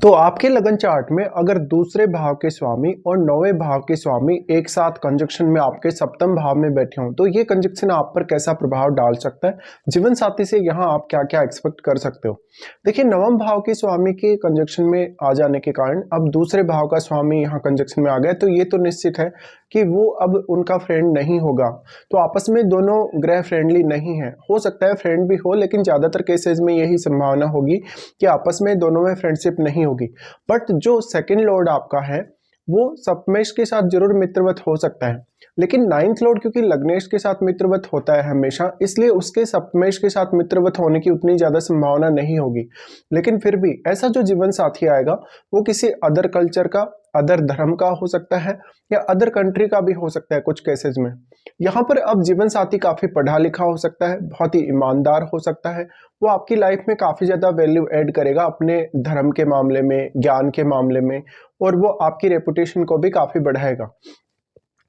तो आपके लगन चार्ट में अगर दूसरे भाव के स्वामी और नौवें भाव के स्वामी एक साथ कंजक्शन में आपके सप्तम भाव में बैठे हों तो ये कंजक्शन आप पर कैसा प्रभाव डाल सकता है, जीवन साथी से यहाँ आप क्या क्या एक्सपेक्ट कर सकते हो। देखिए, नवम भाव के स्वामी के कंजक्शन में आ जाने के कारण अब दूसरे भाव का स्वामी यहाँ कंजक्शन में आ गया, तो ये तो निश्चित है कि वो अब उनका फ्रेंड नहीं होगा। तो आपस में दोनों ग्रह फ्रेंडली नहीं है, हो सकता है फ्रेंड भी हो, लेकिन ज़्यादातर केसेस में यही संभावना होगी कि आपस में दोनों में फ्रेंडशिप नहीं होगी। बट जो सेकंड लॉर्ड आपका है वो सप्तमेश के साथ जरूर मित्रवत हो सकता है, लेकिन नाइन्थ लॉर्ड क्योंकि लग्नेश के साथ मित्रवत होता है हमेशा, इसलिए उसके सप्तमेश के साथ मित्रवत होने की उतनी ज़्यादा संभावना नहीं होगी। लेकिन फिर भी ऐसा जो जीवन साथी आएगा वो किसी अदर कल्चर का, अदर धर्म का हो सकता है या अदर कंट्री का भी हो सकता है कुछ केसेस में। यहाँ पर अब जीवन साथी काफ़ी पढ़ा लिखा हो सकता है, बहुत ही ईमानदार हो सकता है, वो आपकी लाइफ में काफ़ी ज़्यादा वैल्यू ऐड करेगा अपने धर्म के मामले में, ज्ञान के मामले में, और वो आपकी रेपुटेशन को भी काफ़ी बढ़ाएगा।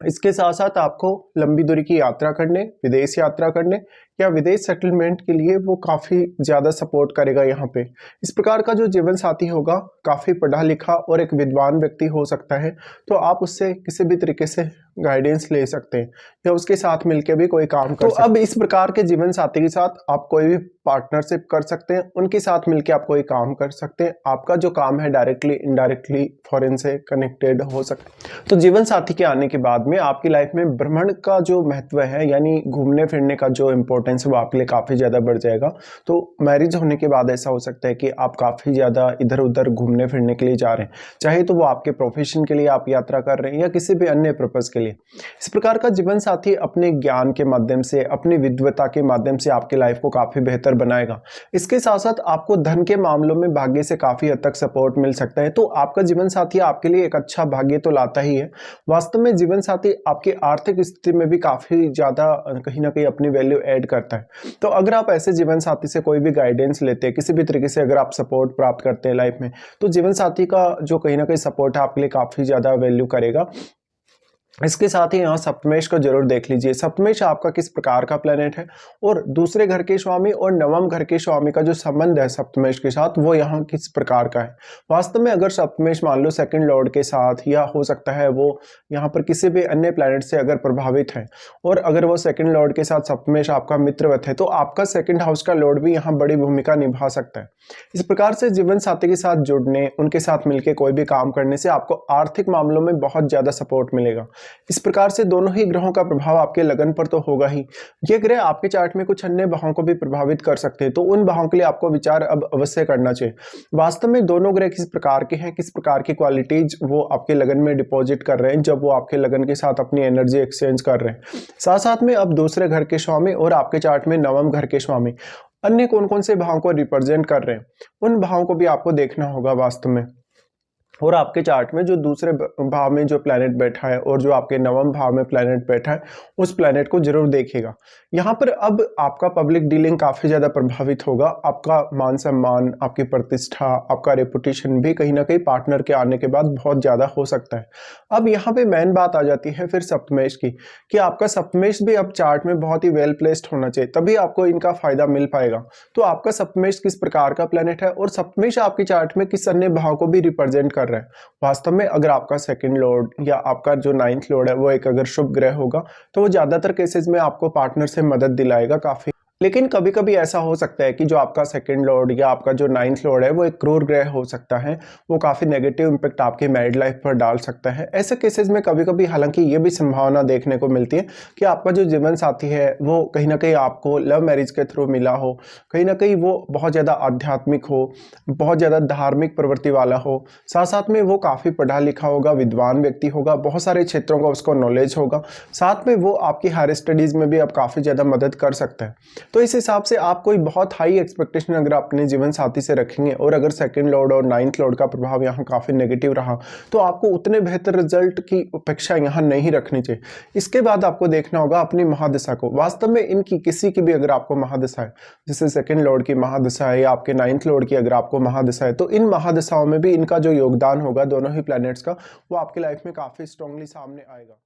इसके साथ साथ आपको लंबी दूरी की यात्रा करने, विदेश यात्रा करने या विदेश सेटलमेंट के लिए वो काफ़ी ज़्यादा सपोर्ट करेगा यहाँ पे। इस प्रकार का जो जीवन साथी होगा काफ़ी पढ़ा लिखा और एक विद्वान व्यक्ति हो सकता है, तो आप उससे किसी भी तरीके से गाइडेंस ले सकते हैं या उसके साथ मिलकर भी कोई काम कर सकते हैं। अब इस प्रकार के जीवन साथी के साथ आप कोई भी पार्टनरशिप कर सकते हैं, उनके साथ मिलकर आप कोई काम कर सकते हैं। आपका जो काम है डायरेक्टली इनडायरेक्टली फॉरेन से कनेक्टेड हो सकता है। तो जीवन साथी के आने के बाद में आपकी लाइफ में भ्रमण का जो महत्व है, यानी घूमने फिरने का जो इम्पोर्टेंस है, वो आपके लिए काफ़ी ज़्यादा बढ़ जाएगा। तो मैरिज होने के बाद ऐसा हो सकता है कि आप काफ़ी ज़्यादा इधर उधर घूमने फिरने के लिए जा रहे हैं, चाहे तो वो आपके प्रोफेशन के लिए आप यात्रा कर रहे हैं या किसी भी अन्य पर्पज़ के लिए। इस प्रकार का जीवन साथी अपने ज्ञान के माध्यम से, अपनी विद्वता के माध्यम से आपकी लाइफ को काफ़ी बेहतर बनाएगा। इसके साथ साथ आपको धन के मामलों में भाग्य से काफ़ी हद तक सपोर्ट मिल सकता है। तो आपका जीवन साथी आपके लिए एक अच्छा भाग्य तो लाता ही है। वास्तव में जीवन साथी आपकी आर्थिक स्थिति में भी काफ़ी ज़्यादा कहीं ना कहीं अपनी वैल्यू ऐड करता है। तो अगर आप ऐसे जीवन साथी से कोई भी गाइडेंस लेते हैं, किसी भी तरीके से अगर आप सपोर्ट प्राप्त करते हैं लाइफ में, तो जीवन साथी का जो कहीं ना कहीं सपोर्ट है आपके लिए काफ़ी ज़्यादा वैल्यू करेगा। इसके साथ ही यहाँ सप्तमेश को जरूर देख लीजिए। सप्तमेश आपका किस प्रकार का प्लेनेट है और दूसरे घर के स्वामी और नवम घर के स्वामी का जो संबंध है सप्तमेश के साथ, वो यहाँ किस प्रकार का है। वास्तव में अगर सप्तमेश मान लो सेकंड लॉर्ड के साथ, या हो सकता है वो यहाँ पर किसी भी अन्य प्लेनेट से अगर प्रभावित है, और अगर वो सेकंड लॉर्ड के साथ सप्तमेश आपका मित्रवत है, तो आपका सेकंड हाउस का लॉर्ड भी यहाँ बड़ी भूमिका निभा सकता है। इस प्रकार से जीवन साथी के साथ जुड़ने, उनके साथ मिलकर कोई भी काम करने से आपको आर्थिक मामलों में बहुत ज्यादा सपोर्ट मिलेगा। इस प्रकार से दोनों ही ग्रहों का प्रभाव आपके लगन पर तो होगा ही, ये ग्रह आपके चार्ट में कुछ अन्य भावों को भी प्रभावित कर सकते हैं, तो उन भावों के लिए आपको विचार अब अवश्य करना चाहिए। वास्तव में दोनों ग्रह किस प्रकार के हैं, किस प्रकार की क्वालिटीज वो आपके लगन में डिपॉजिट कर रहे हैं जब वो आपके लगन के साथ अपनी एनर्जी एक्सचेंज कर रहे हैं। साथ साथ में अब दूसरे घर के स्वामी और आपके चार्ट में नवम घर के स्वामी अन्य कौन कौन से भावों को रिप्रेजेंट कर रहे हैं, उन भावों को भी आपको देखना होगा वास्तव में। और आपके चार्ट में जो दूसरे भाव में जो प्लैनेट बैठा है और जो आपके नवम भाव में प्लैनेट बैठा है, उस प्लैनेट को जरूर देखिएगा। यहाँ पर अब आपका पब्लिक डीलिंग काफ़ी ज़्यादा प्रभावित होगा। आपका मान सम्मान, आपकी प्रतिष्ठा, आपका रेपुटेशन भी कहीं ना कहीं पार्टनर के आने के बाद बहुत ज़्यादा हो सकता है। अब यहाँ पे मेन बात आ जाती है फिर सप्तमेश की, कि आपका सप्तमेश भी अब चार्ट में बहुत ही वेल प्लेस्ड होना चाहिए, तभी आपको इनका फायदा मिल पाएगा। तो आपका सप्तमेश किस प्रकार का प्लैनेट है और सप्तमेश आपके चार्ट में किस अन्य भाव को भी रिप्रेजेंट कर रहा है। वास्तव में अगर आपका सेकंड लॉर्ड या आपका जो नाइन्थ लॉर्ड है वो एक अगर शुभ ग्रह होगा, तो वो ज्यादातर केसेस में आपको पार्टनर से मदद दिलाएगा काफी। लेकिन कभी कभी ऐसा हो सकता है कि जो आपका सेकंड लॉर्ड या आपका जो नाइन्थ लॉर्ड है वो एक क्रूर ग्रह हो सकता है, वो काफ़ी नेगेटिव इम्पैक्ट आपकी मैरिड लाइफ पर डाल सकता है। ऐसे केसेस में कभी कभी हालांकि ये भी संभावना देखने को मिलती है कि आपका जो जीवन साथी है वो कहीं ना कहीं आपको लव मैरिज के थ्रू मिला हो, कहीं ना कहीं वो बहुत ज़्यादा आध्यात्मिक हो, बहुत ज़्यादा धार्मिक प्रवृत्ति वाला हो, साथ साथ में वो काफ़ी पढ़ा लिखा होगा, विद्वान व्यक्ति होगा, बहुत सारे क्षेत्रों का उसको नॉलेज होगा, साथ में वो आपकी हायर स्टडीज़ में भी अब काफ़ी ज़्यादा मदद कर सकता है। तो इस हिसाब से आप कोई बहुत हाई एक्सपेक्टेशन अगर अपने जीवन साथी से रखेंगे, और अगर सेकंड लॉर्ड और नाइन्थ लॉर्ड का प्रभाव यहाँ काफ़ी नेगेटिव रहा, तो आपको उतने बेहतर रिजल्ट की अपेक्षा यहाँ नहीं रखनी चाहिए। इसके बाद आपको देखना होगा अपनी महादशा को। वास्तव में इनकी किसी की भी अगर आपको महादशा है, जैसे सेकंड लॉर्ड की महादशा है या आपके नाइन्थ लॉर्ड की अगर आपको महादशा है, तो इन महादशाओं में भी इनका जो योगदान होगा दोनों ही प्लैनेट्स का, वो आपकी लाइफ में काफ़ी स्ट्रांगली सामने आएगा।